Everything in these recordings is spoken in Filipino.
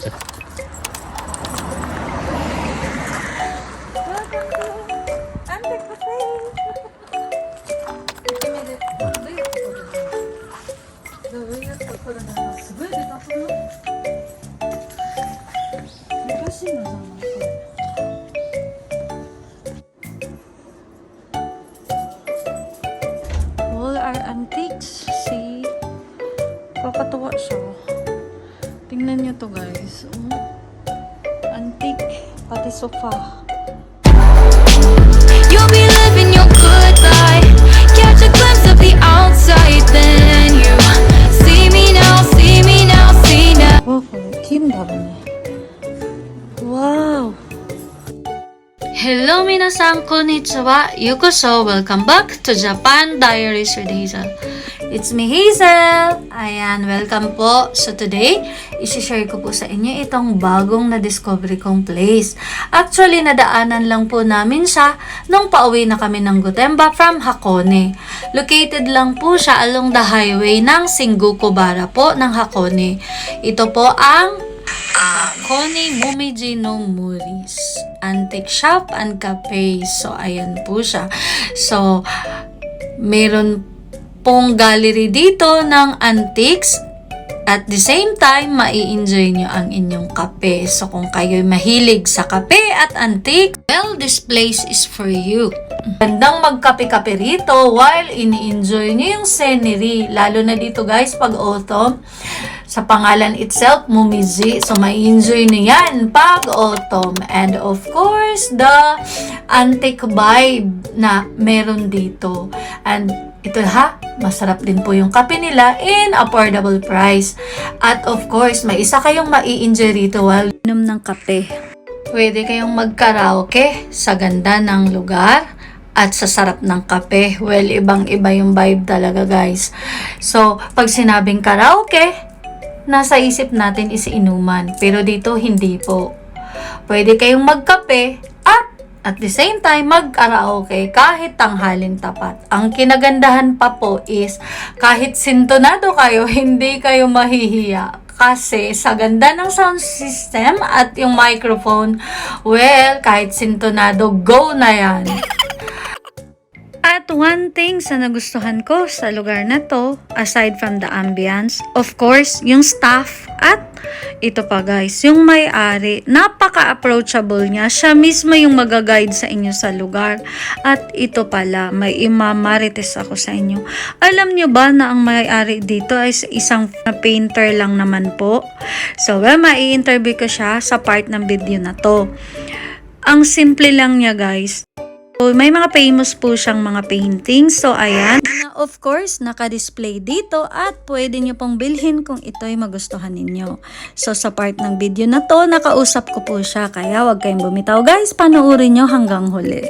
All are antiques. See? Kakatuwa siya. Tingnan nyo to guys. Antique. Pati sofa. You'll be living your good life. Catch a glimpse of the outside, then you see me now, see me now, see now. 와, 귀엽다네. 와우. Hello minasan, konnichiwa, yokoso, welcome back to Japan Diaries with Hazel. It's me Hazel! Ayan, welcome po. So today, isi-share ko po sa inyo itong bagong na-discovery kong place. Actually, nadaanan lang po namin siya nung pauwi na kami ng Gotemba from Hakone. Located lang po siya along the highway ng Shinjuku-bara po ng Hakone. Ito po ang Hakone Momiji no Muris Antique Shop and Cafe. So, ayan po siya. So, meron pong gallery dito ng antiques. At the same time, mai-enjoy nyo ang inyong kape. So, kung kayo'y mahilig sa kape at antique, well, this place is for you. Gandang magkape-kape rito while ini-enjoy nyo yung scenery. Lalo na dito guys, pag autumn. Sa pangalan itself, Momiji. So, mai-enjoy nyo yan pag autumn. And of course, the antique vibe na meron dito. And ito masarap din po yung kape nila in affordable price. At of course, may isa kayong mai-enjoy rito while inom ng kape. Pwede kayong mag-karaoke sa ganda ng lugar at sa sarap ng kape. Well, ibang-iba yung vibe talaga guys. So, pag sinabing karaoke, nasa isip natin is inuman. Pero dito, hindi po. Pwede kayong magkape at the same time, mag-karaoke kahit tanghalin tapat. Ang kinagandahan pa po is, kahit sintonado kayo, hindi kayo mahihiya. Kasi sa ganda ng sound system at yung microphone, well, kahit sintonado, go na yan. At one thing sa nagustuhan ko sa lugar na to, aside from the ambience, of course, yung staff at ito pa guys, yung may-ari, napaka-approachable niya. Siya mismo yung mag-guide sa inyo sa lugar. At ito pala, may imamarites ako sa inyo. Alam nyo ba na ang may-ari dito ay isang painter lang naman po? So, well, mai-interview ko siya sa part ng video na to. Ang simple lang niya guys. So, may mga famous po siyang mga paintings. So, ayan. Of course, naka-display dito at pwede nyo pong bilhin kung ito'y magustuhan ninyo. So, sa part ng video na to, nakausap ko po siya. Kaya, wag kayong bumitaw guys. Panoorin nyo hanggang huli.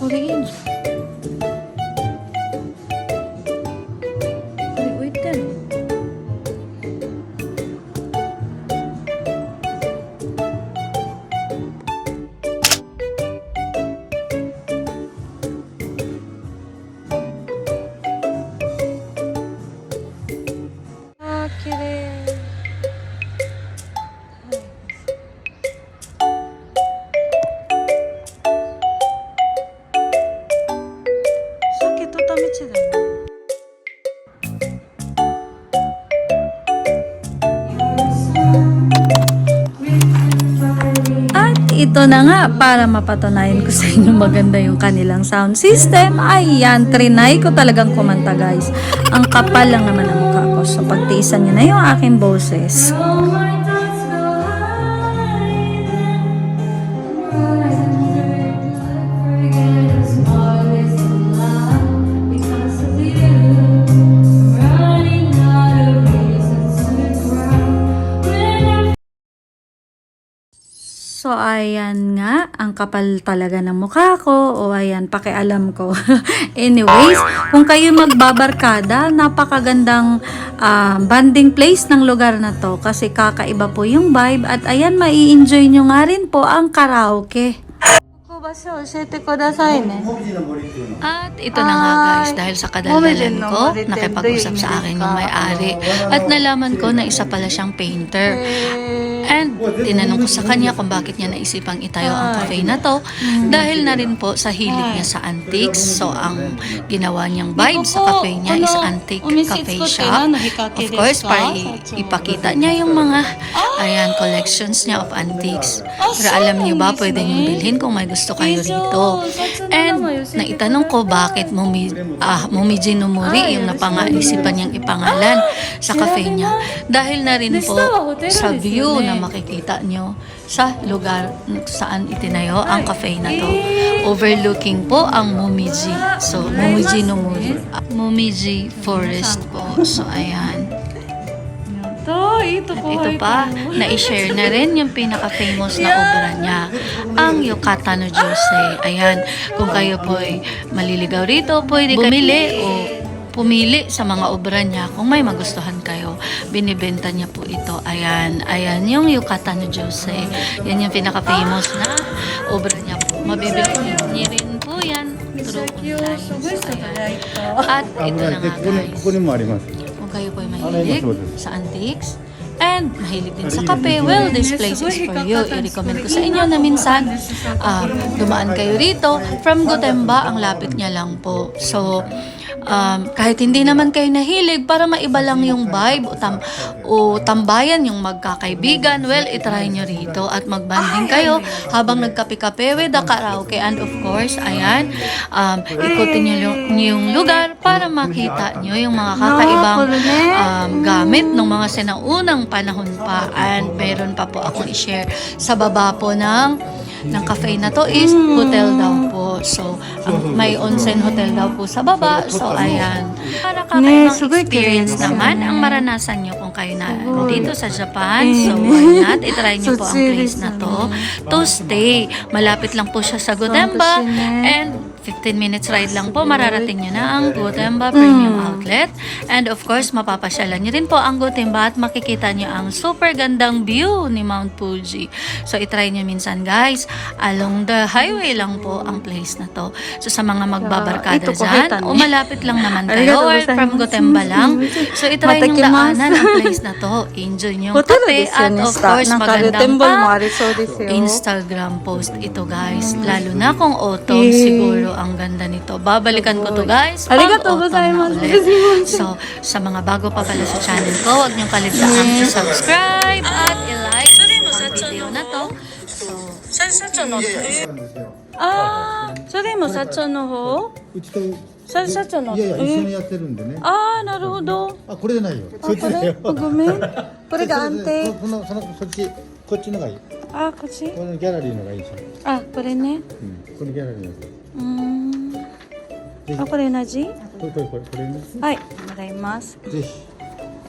Korean. Wait din. Ito na nga, para mapatunayan ko sa inyo maganda yung kanilang sound system. Ayan, trinay ko talagang kumanta guys. Ang kapal lang naman ang mukha ko. So pagtiisan nyo na yung aking boses. When So, ayan nga, ang kapal talaga ng mukha ko. O, ayan, pakialam ko. Anyways, kung kayo magbabarkada, napakagandang bonding place ng lugar na to. Kasi kakaiba po yung vibe. At ayan, mai-enjoy nyo nga rin po ang karaoke. At ito na nga guys, dahil sa kadaldalan ko, nakipag-usap sa akin yung may-ari at nalaman ko na isa pala siyang painter. And tinanong ko sa kanya kung bakit niya naisipang itayo ang cafe na to dahil na rin po sa hilig niya sa antiques. So ang ginawa niyang vibe sa cafe niya is antique cafe shop. Of course, para ipakita niya yung mga collections niya of antiques. Pero alam niyo ba, pwede niyong bilhin kung may gusto kayo rito. And naitanong ko bakit Momiji no Mori yung napangaisipan niyang ipangalan sa cafe niya. Dahil na rin po sa view na makikita nyo sa lugar saan itinayo ang cafe na to. Overlooking po ang Momiji. So, Momiji no Mori. Momiji Forest po. So, ayan. At ito pa, na-share na rin yung pinaka-famous na obra niya, ang Yukata no Jose. Ayan, kung kayo po ay maliligaw rito, pwede bumili o pumili sa mga obra niya kung may magustuhan kayo. Binibenta niya po ito. Ayan, ayan yung Yukata no Jose. Yan yung pinaka-famous na obra niya po. Mabibili niya rin po yan through online. Ayan. At ito na nga guys. Kung kayo po ay mahilig sa antiques and mahilig din sa kape, well, this place is for you. I-recommend ko sa inyo na minsan dumaan kayo rito. From Gotemba, ang lapit niya lang po. So, kahit hindi naman kayo nahilig, para maiba lang yung vibe o tambayan yung magkakaibigan, well, itry nyo rito at magbanding kayo habang nagkape-kape with the karaoke. And of course, ayan, ikutin nyo yung lugar para makita nyo yung mga kakaibang gamit ng mga sinaunang panahon pa. And meron pa po akong i-share sa baba po ng cafe na to is hotel daw po. So, may onsen hotel daw po sa baba. So, ayan. Para kakaibang experience naman ang maranasan nyo kung kayo na dito sa Japan. So, why not? Itry nyo po ang place na to stay. Malapit lang po siya sa Gotemba. And 15 minutes ride lang po, mararating nyo na ang Gotemba Premium Outlet. And of course, mapapasyalan nyo rin po ang Gotemba at makikita nyo ang super gandang view ni Mount Fuji. So, itry nyo minsan guys, along the highway lang po ang place na to. So, sa mga magbabarkada dyan, o malapit lang naman kayo or from Gotemba lang. So, itry nyo daanan ang place na to. Enjoy nyo yung kape at of course, magandang pa Instagram post ito guys. Lalo na kung autumn, siguro ang ganda nito. Babalikan ko to guys pag autumn na ulit. So, sa mga bago pa pala sa channel ko, huwag niyong kalimutan i-subscribe at i-like ang video na to. So, それも社長の方うちと社長のいやいや一緒にやってるんでね。ああ、なるほど。あ、これじゃないよ。そっちこれだよ。ごめん。これが安定。そっちこっちのがいい。あ、こっちこのギャラリーのがいいじゃん。あ、これね。このギャラリーのがいい。あ、これ同じこれね。はい、もらいます。ぜひ。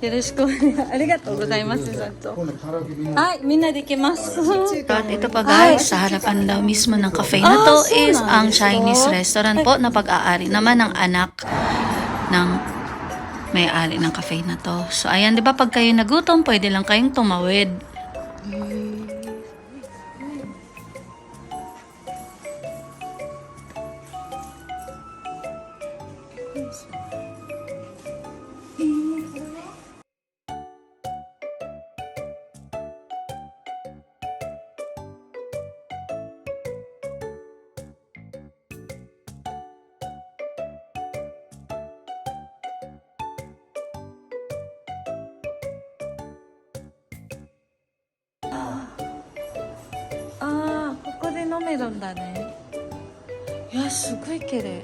よろしくお願い。ありがとうございます、社長。今度カラオケみんな。はい、みんなできます。 At ito pa guys, sa harapan daw mismo ng cafe na to is ang Chinese restaurant po na pag-aari naman ng anak ng may-ari ng cafe na to. So ayan, di ba pag kayo nagutom, pwede lang kayong tumawid. Ah, ここで飲めるんだね。いや、すごい綺麗。